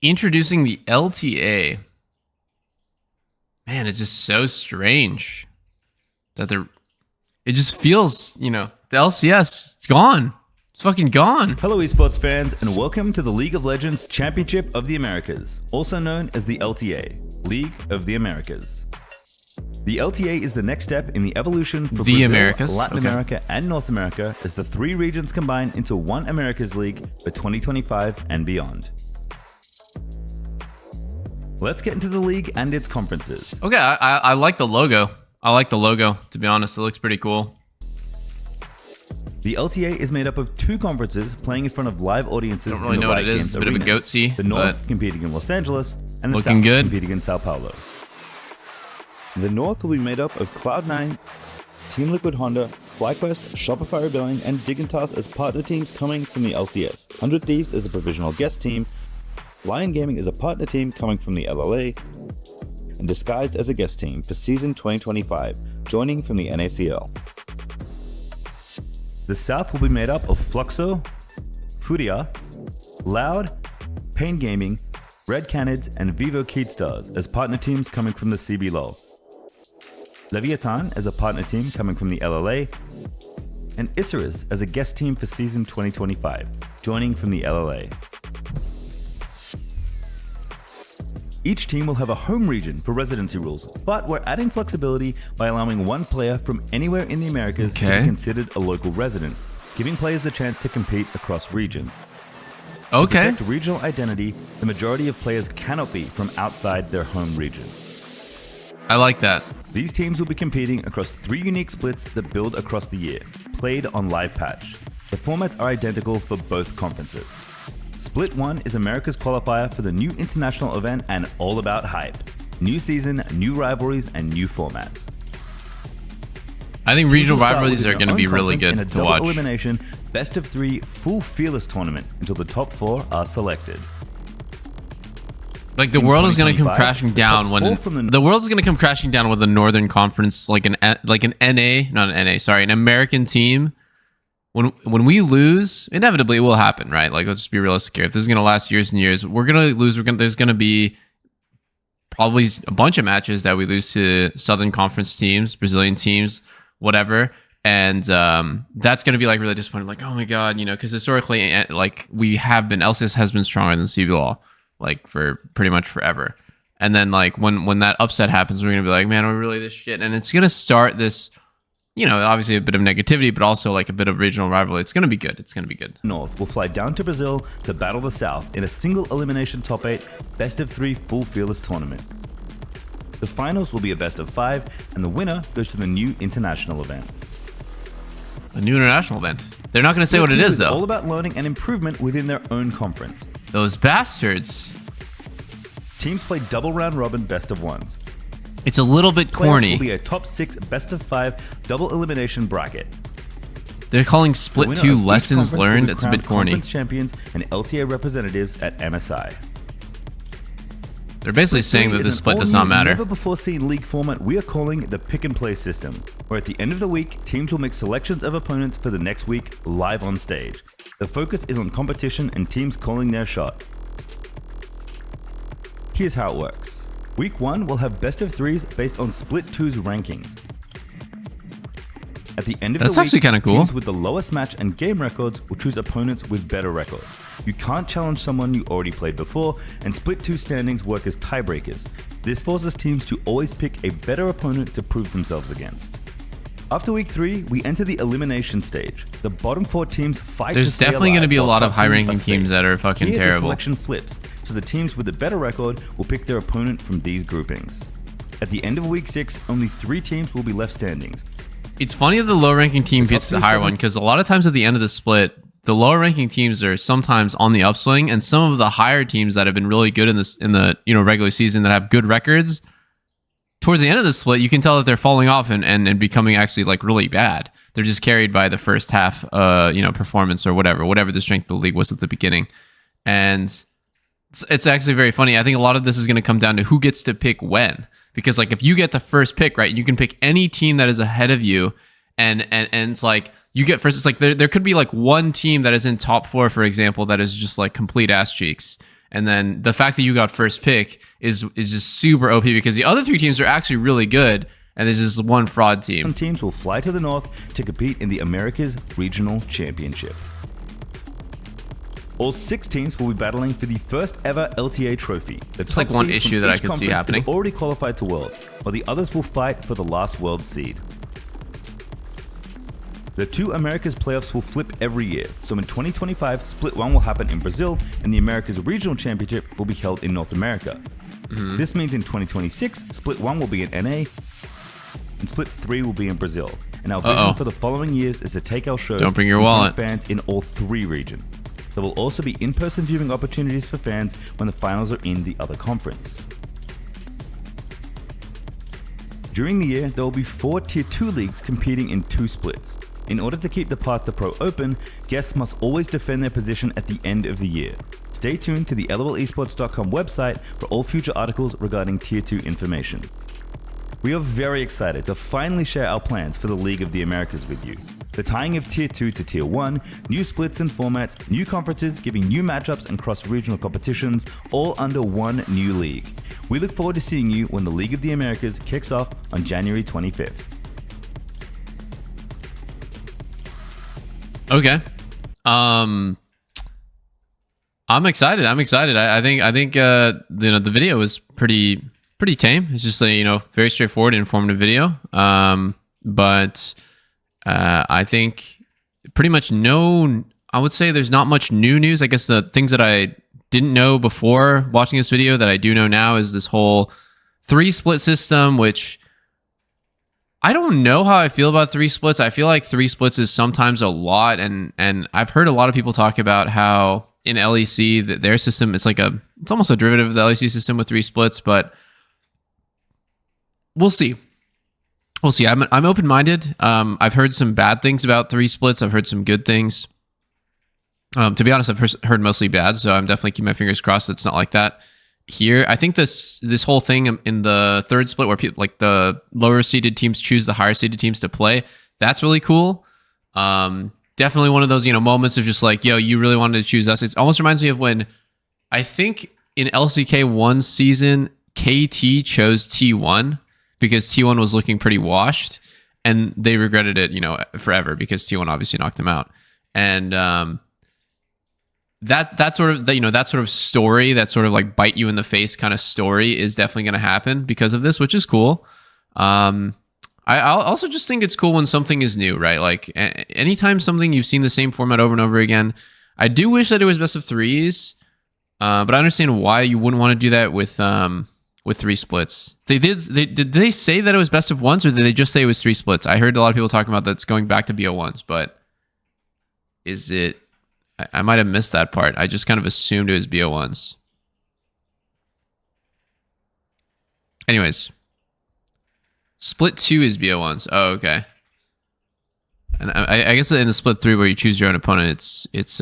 Introducing the LTA. Man, it's just so strange that they're. It just feels, the LCS, it's gone. It's fucking gone. Hello esports fans and welcome to the League of Legends Championship of the Americas, also known as the LTA, League of the Americas. The LTA is the next step in the evolution for The Brazil, Americas? Latin Okay. America and North America as the three regions combine into one Americas League for 2025 and beyond. Let's get into the league and its conferences. Okay, I like the logo. I like the logo, to be honest. It looks pretty cool. The LTA is made up of two conferences playing in front of live audiences. Don't really in the know what Riot it is. Games It's a bit of a arenas. goatsy, The North but competing in Los Angeles and the looking South good. competing in Sao Paulo. The North will be made up of Cloud9, Team Liquid Honda, FlyQuest, Shopify Rebellion, and Dignitas as partner teams coming from the LCS. 100 Thieves is a provisional guest team. Lion Gaming is a partner team coming from the LLA, and Disguised as a guest team for season 2025, joining from the NACL. The South will be made up of Fluxo, Furia, Loud, Pain Gaming, Red Canids, and Vivo Keydstars as partner teams coming from the CBLOL. Leviathan as a partner team coming from the LLA, and Isurus as a guest team for season 2025, joining from the LLA. Each team will have a home region for residency rules, but we're adding flexibility by allowing one player from anywhere in the Americas to be considered a local resident, giving players the chance to compete across regions. To Okay. protect regional identity, the majority of players cannot be from outside their home region. I like that. These teams will be competing across three unique splits that build across the year, played on live patch. The formats are identical for both conferences. Split 1 is America's qualifier for the new international event and all about hype. New season, new rivalries, and new formats. I think regional Teams will start rivalries within are their going to own be really conference in good a to double watch. elimination, best of 3 full fearless tournament until the top 4 are selected. Like the In world is going to come 2025, crashing the down top when four from the world is going to come crashing down with the Northern Conference, like an NA, not an NA, sorry, an American team. When we lose, inevitably it will happen, right? Like let's just be realistic here. If this is going to last years and years, we're going to lose. There's going to be probably a bunch of matches that we lose to Southern Conference teams, Brazilian teams, whatever. And that's going to be like really disappointing. Like, oh my God, because historically, like we have been, LCS has been stronger than CBLOL, like for pretty much forever. And then like when that upset happens, we're going to be like, man, we're really this shit. And it's going to start this, obviously a bit of negativity, but also like a bit of regional rivalry. It's going to be good. It's going to be good. North will fly down to Brazil to battle the South in a single elimination top 8, best of 3 full fearless tournament. The finals will be a best of 5, and the winner goes to the new international event. A new international event. They're not going to say what it is, All though. about learning and improvement within their own conference. Those bastards. Teams play double round robin best of ones. It's a little bit Playoffs corny. will be a top 6 best of 5 double elimination bracket. They're calling The Split winner 2 of each lessons conference will learned. be It's a bit crowned corny. Conference champions and LTA representatives at MSI. They're basically saying that this split does not matter. Never before seen league format we are calling the pick and play system, where at the end of the week, teams will make selections of opponents for the next week live on stage. The focus is on competition and teams calling their shot. Here's how it works. Week 1 will have best of 3s based on Split 2's rankings. At the end of That's the week, actually kinda cool. teams with the lowest match and game records will choose opponents with better records. You can't challenge someone you already played before, and Split 2 standings work as tiebreakers. This forces teams to always pick a better opponent to prove themselves against. After week 3, we enter the elimination stage. The bottom 4 teams fight to There's stay definitely alive going to be a while lot of top high-ranking are safe. teams that are fucking Here, the terrible. selection flips, so the teams with the better record will pick their opponent from these groupings. At the end of week 6, only 3 teams will be left standing. It's funny that the low-ranking team The top gets the two higher seven- one, because a lot of times at the end of the split, the lower-ranking teams are sometimes on the upswing, and some of the higher teams that have been really good in the regular season that have good records, towards the end of the split, you can tell that they're falling off and becoming actually like really bad. They're just carried by the first half, performance or whatever the strength of the league was at the beginning, and it's actually very funny. I think a lot of this is going to come down to who gets to pick when, because like if you get the first pick, right, you can pick any team that is ahead of you, and it's like you get first. It's like there could be like one team that is in top 4, for example, that is just like complete ass cheeks. And then the fact that you got first pick is just super OP because the other 3 teams are actually really good, and there's just one fraud team. Some teams will fly to the north to compete in the Americas Regional Championship. All 6 teams will be battling for the first ever LTA trophy. It's like one issue that I could see happening. Is already qualified to Worlds, while the others will fight for the last World seed. The 2 Americas playoffs will flip every year, so in 2025, Split 1 will happen in Brazil, and the Americas Regional Championship will be held in North America. This means in 2026, Split 1 will be in NA, and Split 3 will be in Brazil. And our vision for the following years is to take our shows Don't bring your wallet. fans in all 3 regions. There will also be in-person viewing opportunities for fans when the finals are in the other conference. During the year, there will be 4 Tier 2 leagues competing in 2 splits. In order to keep the path to Pro open, guests must always defend their position at the end of the year. Stay tuned to the lolesports.com website for all future articles regarding Tier 2 information. We are very excited to finally share our plans for the League of the Americas with you. The tying of Tier 2 to Tier 1, new splits and formats, new conferences giving new matchups and cross-regional competitions, all under one new league. We look forward to seeing you when the League of the Americas kicks off on January 25th. Okay. I'm excited. I think the video was pretty tame. It's just a very straightforward, informative video. But I think pretty much I would say there's not much new news. I guess the things that I didn't know before watching this video that I do know now is this whole 3 split system, which I don't know how I feel about 3 splits. I feel like 3 splits is sometimes a lot, and I've heard a lot of people talk about how in LEC that their system it's almost a derivative of the LEC system with 3 splits, but we'll see. I'm open-minded. I've heard some bad things about 3 splits. I've heard some good things. To be honest, I've heard mostly bad, so I'm definitely keeping my fingers crossed it's not like that here. I think this whole thing in the 3rd split where people like the lower seeded teams choose the higher seeded teams to play, that's really cool. Definitely one of those moments of just like, yo, you really wanted to choose us. It almost reminds me of when I think in LCK 1 season KT chose T1 because T1 was looking pretty washed, and they regretted it forever because T1 obviously knocked them out. And that sort of story, that sort of like bite you in the face kind of story is definitely going to happen because of this, which is cool. I also just think it's cool when something is new, right? Like anytime something you've seen the same format over and over again. I do wish that it was best of 3s, but I understand why you wouldn't want to do that with 3 splits. Did they say that it was best of 1s, or did they just say it was 3 splits? I heard a lot of people talking about that's going back to BO1s, but is it? I might have missed that part. I just kind of assumed it was BO1s. Anyways, split 2 is BO1s. Oh, okay. And I guess in the split 3 where you choose your own opponent, it's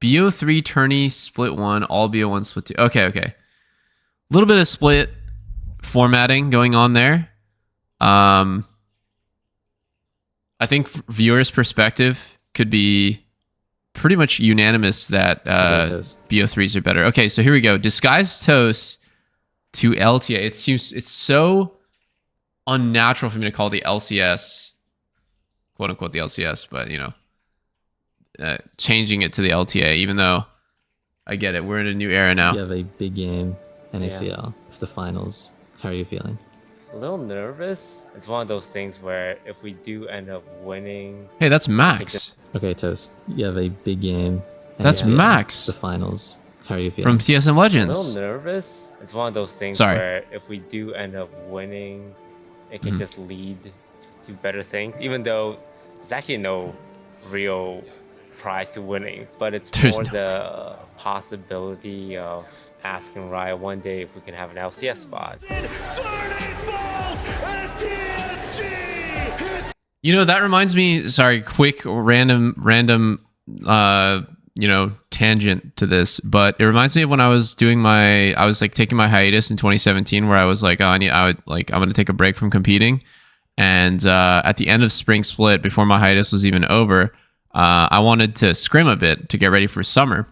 BO3 tourney, split 1, all BO1, split 2. Okay. A little bit of split formatting going on there. I think viewers' perspective could be pretty much unanimous that BO3s are better. Okay, so here we go. Disguised Toast to LTA. It's so unnatural for me to call the LCS, quote unquote, the LCS, but changing it to the LTA, even though I get it. We're in a new era now. You have a big game, NACL. Yeah. It's the finals. How are you feeling? A little nervous. It's one of those things where if we do end up winning... Hey, that's Max. Okay, Toast. You have a big game. That's NACL. Max. It's the finals. How are you feeling? From TSM Legends. A little nervous. It's one of those things where if we do end up winning, it can just lead to better things. Even though there's actually no real prize to winning, but it's more the possibility of asking Riot one day if we can have an LCS spot. That reminds me, sorry, quick random tangent to this, but it reminds me of when I was taking my hiatus in 2017 where I was like, I'm going to take a break from competing. And at the end of spring split, before my hiatus was even over, I wanted to scrim a bit to get ready for summer.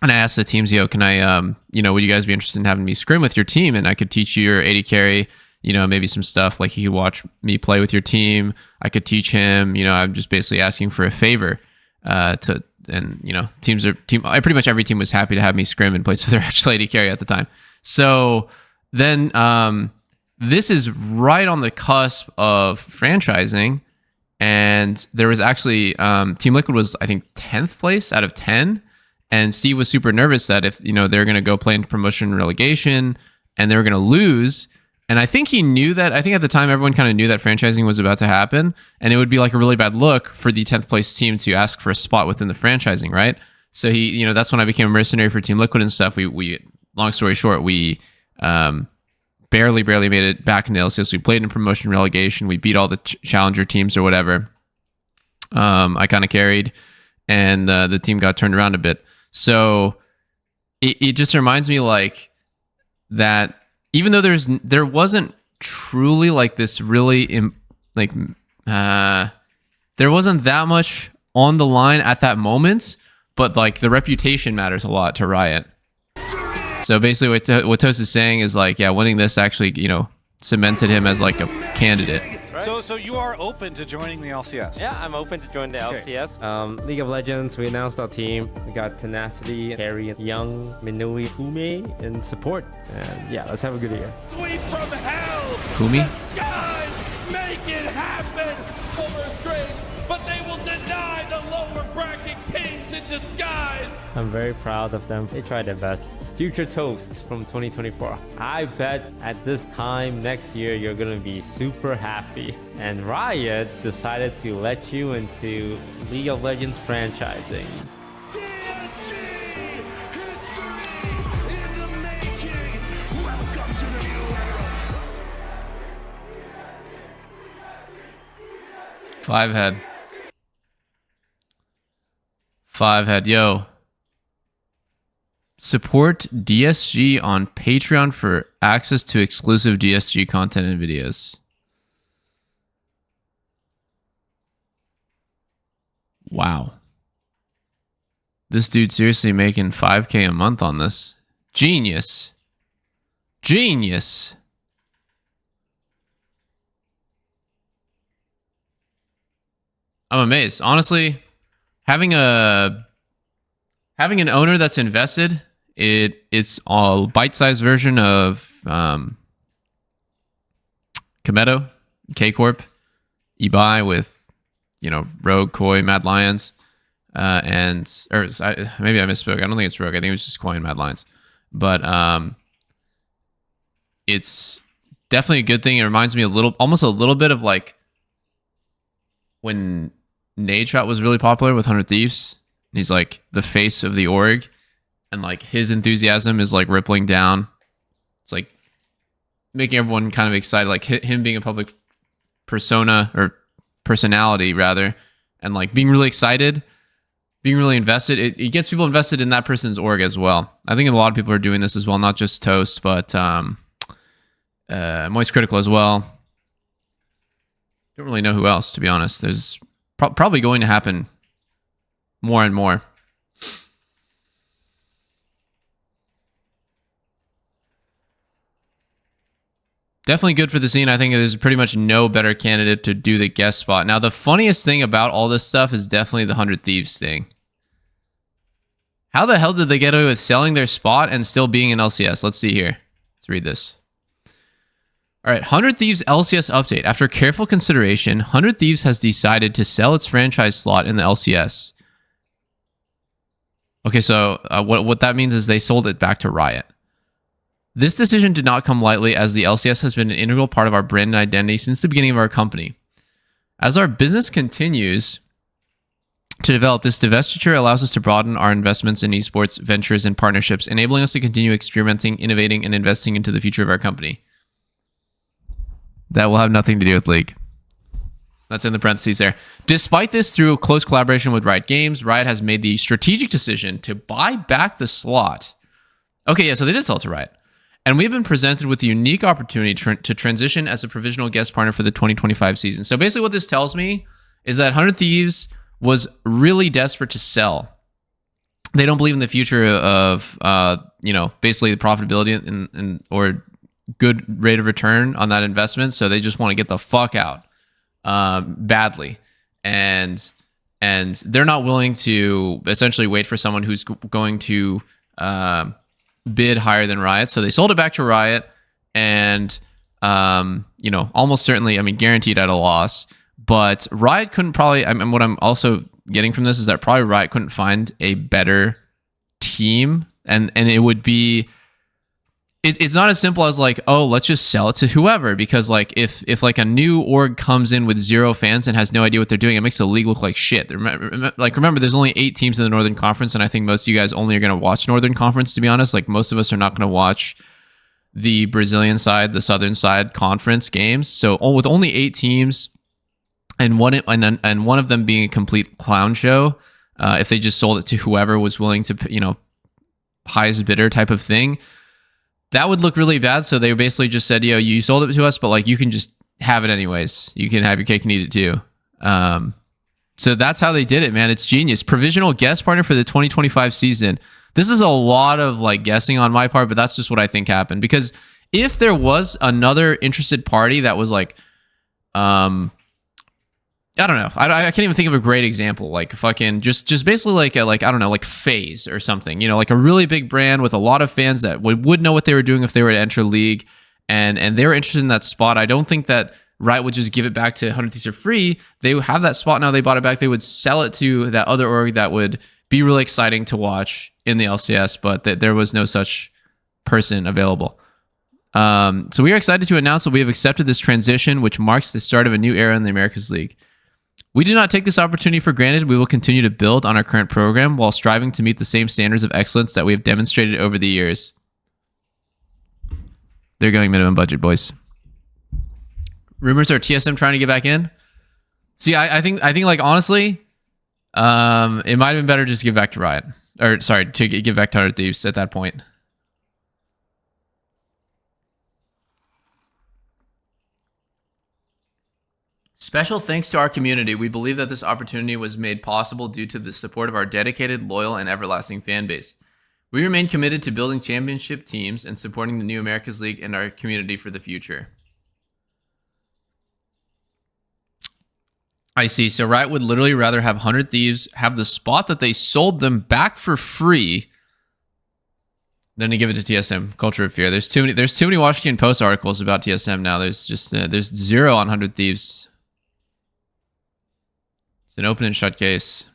And I asked the teams, can I, would you guys be interested in having me scrim with your team? And I could teach you your AD carry, maybe some stuff like you could watch me play with your team. I could teach him, I'm just basically asking for a favor pretty much every team was happy to have me scrim and place with their actual AD carry at the time. So then this is right on the cusp of franchising. And there was actually, Team Liquid was, I think, 10th place out of 10. And Steve was super nervous that if, they're going to go play into promotion and relegation and they were going to lose. And I think he knew that. I think at the time, everyone kind of knew that franchising was about to happen. And it would be like a really bad look for the 10th place team to ask for a spot within the franchising, right? So he, that's when I became a mercenary for Team Liquid and stuff. We long story short, we barely made it back into LCS. We played in promotion relegation. We beat all the challenger teams or whatever. I kind of carried, and the team got turned around a bit. So it just reminds me like that even though there wasn't truly like this really there wasn't that much on the line at that moment, but like the reputation matters a lot to Riot. So basically what Toast is saying is like, yeah, winning this actually, cemented him as like a candidate. Right. So you are open to joining the LCS? Yeah, I'm open to join the LCS. League of Legends, we announced our team. We got Tenacity, Harry, Young, Minui, Kume in support. And yeah, let's have a good year. Sweep from hell! Kume? The skies make it happen! Fuller screams, but they will deny the lower bracket kings in disguise! I'm very proud of them. They tried their best. Future Toast from 2024. I bet at this time next year, you're going to be super happy. And Riot decided to let you into League of Legends franchising. DSG! History in the making! Welcome to the new era! 5 head. Yo. Support DSG on Patreon for access to exclusive DSG content and videos. Wow. This dude seriously making 5K a month on this. Genius. Genius. I'm amazed. Honestly, having an owner that's invested, it's a bite-sized version of Kometo, K-Corp, Ibai with, Rogue, Koi, Mad Lions, maybe I misspoke. I don't think it's Rogue. I think it was just Koi and Mad Lions. But it's definitely a good thing. It reminds me almost a little bit of like when Nadeshot was really popular with 100 Thieves. He's like the face of the org, and like his enthusiasm is like rippling down. It's like making everyone kind of excited, like him being a public persona or personality rather, and like being really excited, being really invested. It gets people invested in that person's org as well. I think a lot of people are doing this as well, not just Toast, but Moist Critical as well. Don't really know who else, to be honest. There's probably going to happen more and more. Definitely good for the scene. I think there's pretty much no better candidate to do the guest spot. Now, the funniest thing about all this stuff is definitely the 100 Thieves thing. How the hell did they get away with selling their spot and still being in LCS? Let's see here. Let's read this. All right, 100 Thieves LCS update. After careful consideration, 100 Thieves has decided to sell its franchise slot in the LCS. Okay, so what that means is they sold it back to Riot. This decision did not come lightly, as the LCS has been an integral part of our brand and identity since the beginning of our company. As our business continues to develop, this divestiture allows us to broaden our investments in esports ventures and partnerships, enabling us to continue experimenting, innovating, and investing into the future of our company. That will have nothing to do with League. That's in the parentheses there. Despite this, through close collaboration with Riot Games, Riot has made the strategic decision to buy back the slot. Okay, yeah, so they did sell it to Riot. And we've been presented with the unique opportunity to transition as a provisional guest partner for the 2025 season. So basically what this tells me is that 100 Thieves was really desperate to sell they don't believe in the future of basically the profitability and or good rate of return on that investment. So they just want to get the fuck out badly, and they're not willing to essentially wait for someone who's going to bid higher than Riot. So they sold it back to Riot, and almost certainly, I mean, guaranteed at a loss. But Riot couldn't probably. I mean, what I'm also getting from this is that probably Riot couldn't find a better team, and it would be. It's not as simple as like, oh, let's just sell it to whoever, because like if like a new org comes in with 0 fans and has no idea what they're doing, it makes the league look like shit. Remember, there's only 8 teams in the Northern Conference, and I think most of you guys only are going to watch Northern Conference, to be honest. Like, most of us are not going to watch the Brazilian side, the Southern side conference games. So with only 8 teams, and one of them being a complete clown show, if they just sold it to whoever was willing to, highest bidder type of thing, that would look really bad. So they basically just said, yo, you sold it to us, but like, you can just have it anyways. You can have your cake and eat it too. So that's how they did it, man. It's genius. Provisional guest partner for the 2025 season. This is a lot of like guessing on my part, but that's just what I think happened. Because if there was another interested party that was like, I don't know. I can't even think of a great example. Like fucking just basically like I don't know, like FaZe or something. Like a really big brand with a lot of fans that would know what they were doing if they were to enter League, and they were interested in that spot. I don't think that Riot would just give it back to 100 Thieves for free. They have that spot now. They bought it back. They would sell it to that other org that would be really exciting to watch in the LCS, but there was no such person available. So we are excited to announce that we have accepted this transition, which marks the start of a new era in the Americas League. We do not take this opportunity for granted. We will continue to build on our current program while striving to meet the same standards of excellence that we have demonstrated over the years. They're going minimum budget, boys. Rumors are TSM trying to get back in. See, I think like honestly, it might have been better just to give back to Riot, or sorry, to give back to 100 Thieves at that point. Special thanks to our community. We believe that this opportunity was made possible due to the support of our dedicated, loyal, and everlasting fan base. We remain committed to building championship teams and supporting the new Americas League and our community for the future. I see. So Riot would literally rather have 100 Thieves have the spot that they sold them back for free than to give it to TSM. Culture of fear. There's too many Washington Post articles about TSM now. There's just there's 0 on 100 Thieves. It's an open and shut case.